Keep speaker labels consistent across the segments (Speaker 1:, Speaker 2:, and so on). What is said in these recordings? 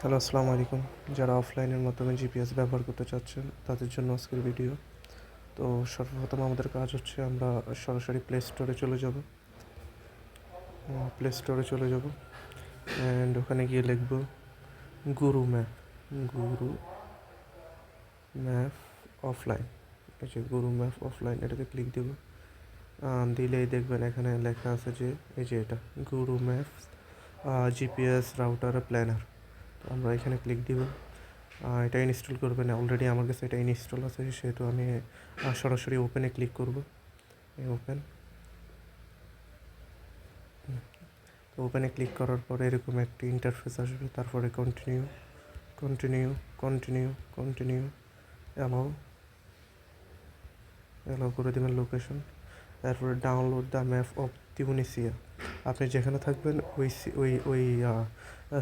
Speaker 1: Hello, আসসালামু আলাইকুম। যারা অফলাইনের মাধ্যমে জিপিএস ব্যবহার করতে চাচ্ছেন তাদের জন্য আজকের ভিডিও। তো সর্বপ্রথম আমাদের কাজ হচ্ছে আমরা সরাসরি প্লে স্টোরে চলে যাব। অ্যান্ড ওখানে গিয়ে লিখব গুরু ম্যাপ। গুরু ম্যাপ অফলাইন। এই যে গুরু ম্যাপ অফলাইন, এটাতে ক্লিক দেব। দিলেই দেখবেন এখানে লেখা আছে যে এই যে এটা গুরু ম্যাপস জিপিএস রাউটার প্ল্যানার। তো আমরা এখানে ক্লিক দিব। এটা ইনস্টল করবেন। অলরেডি আমার কাছে এটা ইনস্টল আছে, সেহেতু আমি সরাসরি ওপেনে ক্লিক করব। ওপেন। তো ওপেনে ক্লিক করার পরে এরকম একটি ইন্টারফেস আসবে, তারপরে continue continue continue continue allow allow করে দেবেন লোকেশন। তারপরে download the map of Tunisia. আপনি যেখানে থাকবেন ওই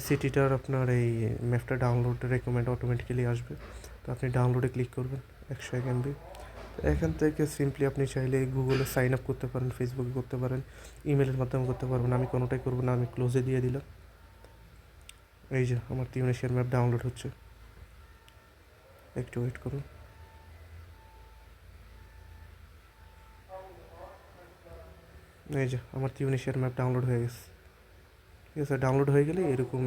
Speaker 1: সিটিটার আপনার এই ম্যাপটা ডাউনলোড রেকমেন্ড অটোমেটিক্যালি আসবে। তো আপনি ডাউনলোডে ক্লিক করবেন 101 MB। এখান থেকে সিম্পলি আপনি চাইলে গুগলে সাইন আপ করতে পারেন, ফেসবুকে করতে পারেন, ইমেলের মাধ্যমে করতে পারবেন। আমি কোনোটাই করবো না, আমি ক্লোজে দিয়ে দিলাম। এই যে আমার তিউনিসিয়ার ম্যাপ ডাউনলোড হচ্ছে, একটু ওয়েট করুন। এই যে আমার তিউনিসিয়ার ম্যাপ ডাউনলোড হয়ে গেছে। ঠিক আছে, ডাউনলোড হয়ে গেলে এরকম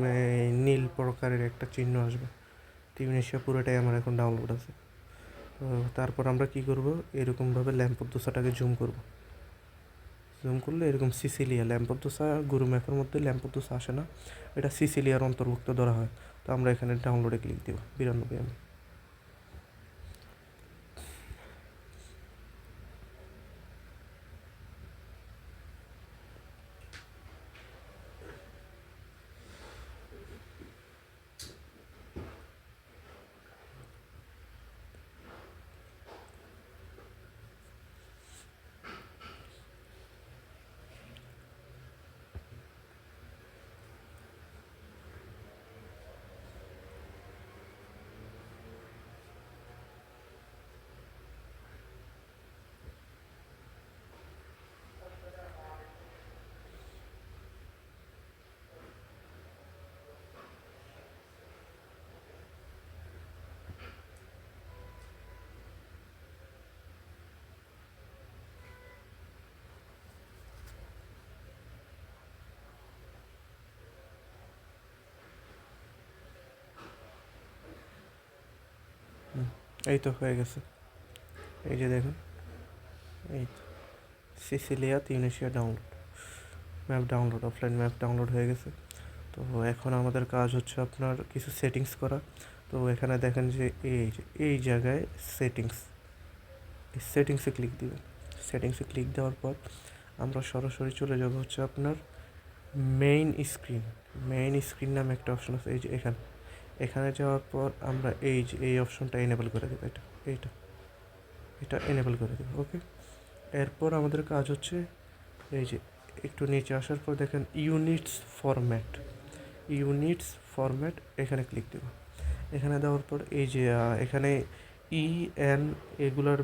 Speaker 1: নীল প্রকারের একটা চিহ্ন আসবে। তিউনিসিয়া পুরোটাই আমার এখন ডাউনলোড আছে। তো তারপর আমরা কি করব, এরকমভাবে ল্যাম্পোদোসাটাকে জুম করব। জুম করলে এরকম সিসিলিয়া, ল্যাম্পোদোসা গুরু ম্যাপের মধ্যে ল্যাম্পোদোসা আসে না, এটা সিসিলিয়ার অন্তর্ভুক্ত ধরা হয়। তো আমরা এখানে ডাউনলোডে ক্লিক দেব 92 MB। এই তো হয়ে গেছে। এই যে দেখুন, এই Cecilia Tunisia download, map download, offline map download হয়ে গেছে। তো এখন আমাদের কাজ হচ্ছে আপনার কিছু সেটিংস করা। তো এখানে দেখেন যে এই জায়গায় সেটিংস, এই সেটিংসে ক্লিক দিবেন। সেটিংসে ক্লিক দেওয়ার পর আমরা সরাসরি চলে যাব হচ্ছে আপনার মেইন স্ক্রিন। মেইন স্ক্রিন নামে একটা অপশন আছে, এই যে এখানে। এখানে যাওয়ার পর আমরা এই যে এই অপশনটা এনেবল করে দেবো। এটা এনেবল করে দেবো। ওকে, এরপর আমাদের কাজ হচ্ছে এই যে একটু নিচে আসার পর দেখেন ইউনিটস ফরম্যাট, এখানে ক্লিক দেবো। এখানে দেওয়ার পর এই যে এখানে এন এগুলার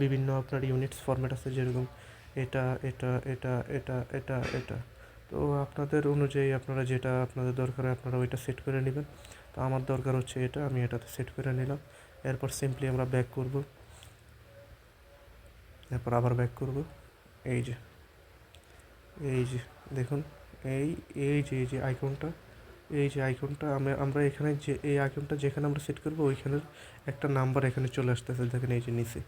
Speaker 1: বিভিন্ন আপনার ইউনিটস ফরম্যাট আছে, যেরকম এটা এটা এটা এটা এটা এটা। তো আপনাদের অনুযায়ী আপনারা যেটা আপনাদের দরকার হয় আপনারা ওইটা সেট করে নেবেন। তো আমার দরকার হচ্ছে এটা, আমি এটাতে সেট করে নিলাম। এরপর সিম্পলি আমরা ব্যাক করব, এরপর আবার ব্যাক করব। এই যে এই যে দেখুন, এই এই যে আইকনটা আমরা এখানে যে এই আইকনটা যেখানে আমরা সেট করবো ওইখানের একটা নাম্বার এখানে চলে আসতেছে। দেখেন এই যে নিচে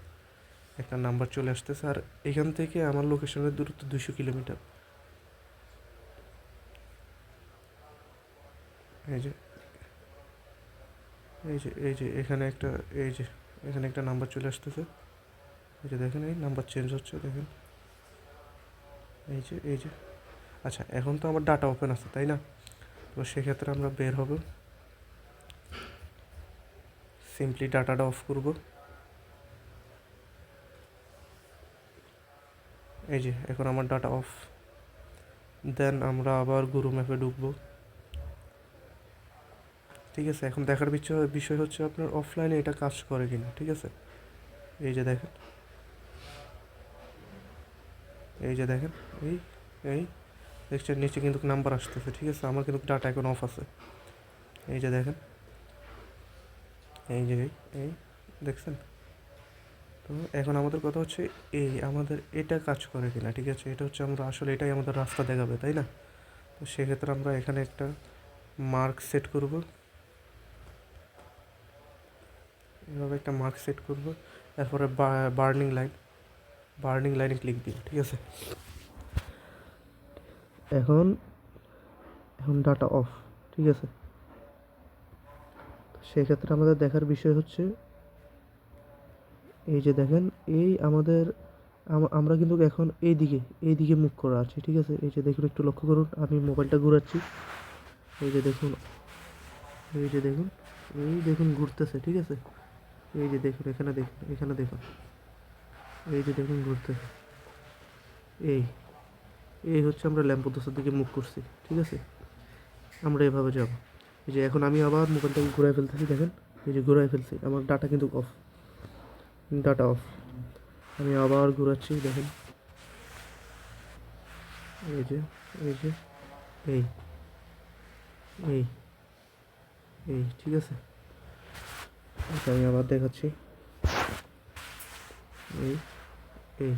Speaker 1: একটা নাম্বার চলে আসতেছে, আর এখান থেকে আমার লোকেশনের দূরত্ব 200 কিলোমিটার। এই যে এখানে একটা এই যে এখানে একটা নাম্বার চলে আসতেছে। এই যে দেখেন এই নাম্বার চেঞ্জ হচ্ছে, দেখেন এই যে আচ্ছা, এখন তো আমার ডাটা ওপেন আছে তাই না? তো সেক্ষেত্রে আমরা বের হব, সিম্পলি ডাটাটা অফ করব। এই যে এখন আমার ডাটা অফ। দেন আমরা আবার গুরু ম্যাপে ঢুকবো। ঠিক আছে, এখন দেখার বিষয় হচ্ছে আপনার অফলাইনে এটা কাজ করে কিনা। ঠিক আছে, এই যে দেখেন এই যে দেখেন এই এই দেখছেন নিচে কিন্তু নাম্বার আসতেছে। ঠিক আছে, আমার কিন্তু ডাটা এখন অফ আছে। এই যে দেখেন, এই যে এই দেখছেন। তো এখন আমাদের কথা হচ্ছে এই আমাদের এটা কাজ করে কিনা, ঠিক আছে। এটা হচ্ছে আমরা আসলে এটাই আমাদের রাস্তা দেখাবে, তাই না। তো সেক্ষেত্রে আমরা এখানে একটা মার্ক সেট করব, এভাবে একটা মার্ক সেট করব। তারপরে বার্নিং লাইনে ক্লিক দিই, ঠিক আছে। এখন এখন ডাটা অফ, ঠিক আছে। সেক্ষেত্রে আমাদের দেখার বিষয় হচ্ছে এই যে দেখেন, এই আমাদের আমরা কিন্তু এখন এইদিকে মুভ করা আছে, ঠিক আছে। এই যে দেখুন, একটু লক্ষ্য করুন, আমি মোবাইলটা ঘোরাচ্ছি, এই যে দেখুন, এই যে দেখুন, এই দেখুন ঘুরতেছে, ঠিক আছে। এই যে দেখুন, এখানে দেখুন, এখানে দেখুন, এই যে দেখুন ঘুরতেছে। এই এই হচ্ছে আমরা ল্যাম্পোস্টের দিকে মুভ করছি, ঠিক আছে। আমরা এভাবে যাব। এই যে এখন আমি আবার মোবাইলটাকে ঘুরাই ফেলতেছি, দেখেন, এই যে ঘুরাই ফেলছি, আমার ডাটা কিন্তু অফ, ডাটা অফ। আমি আবার ঘোরাচ্ছি, দেখেন, এই যে এই যে এই এই এই ঠিক আছে। আচ্ছা, আমি আবার দেখাচ্ছি, এই এই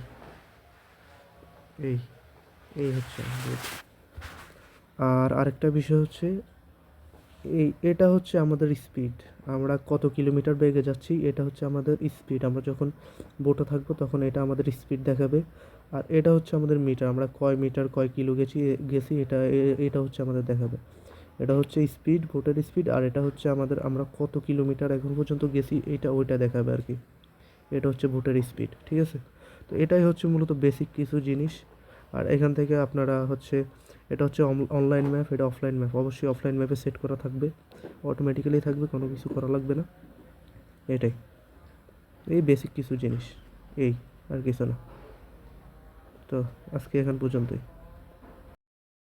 Speaker 1: এই এই হচ্ছে আমাদের। আর আরেকটা বিষয় হচ্ছে এটা হচ্ছে আমাদের স্পিড, আমরা কত কিলোমিটার বেগে যাচ্ছি, এটা হচ্ছে আমাদের স্পিড। আমরা যখন বোটে থাকবো তখন এটা আমাদের স্পিড দেখাবে। আর এটা হচ্ছে আমাদের মিটার, আমরা কয় মিটার কয় কিলো গেছি এটা হচ্ছে আমাদের দেখাবে। এটা হচ্ছে স্পিড, বোটের স্পিড। আর এটা হচ্ছে আমাদের আমরা কত কিলোমিটার এখন পর্যন্ত গেছি, ওইটা দেখাবে আর কি। এটা হচ্ছে বোটের স্পিড, ঠিক আছে। তো এটাই হচ্ছে মূলত বেসিক কিছু জিনিস। আর এখান থেকে আপনারা হচ্ছে, এটা হচ্ছে অনলাইন ম্যাপ, এটা অফলাইন ম্যাপ। অবশ্যই অফলাইন ম্যাপে সেট করা থাকবে, অটোমেটিক্যালি থাকবে, কোনো কিছু করা লাগবে না। এটাই, এই বেসিক কিছু জিনিস, এই আর কিছু না। তো আজকে এখান পর্যন্তই।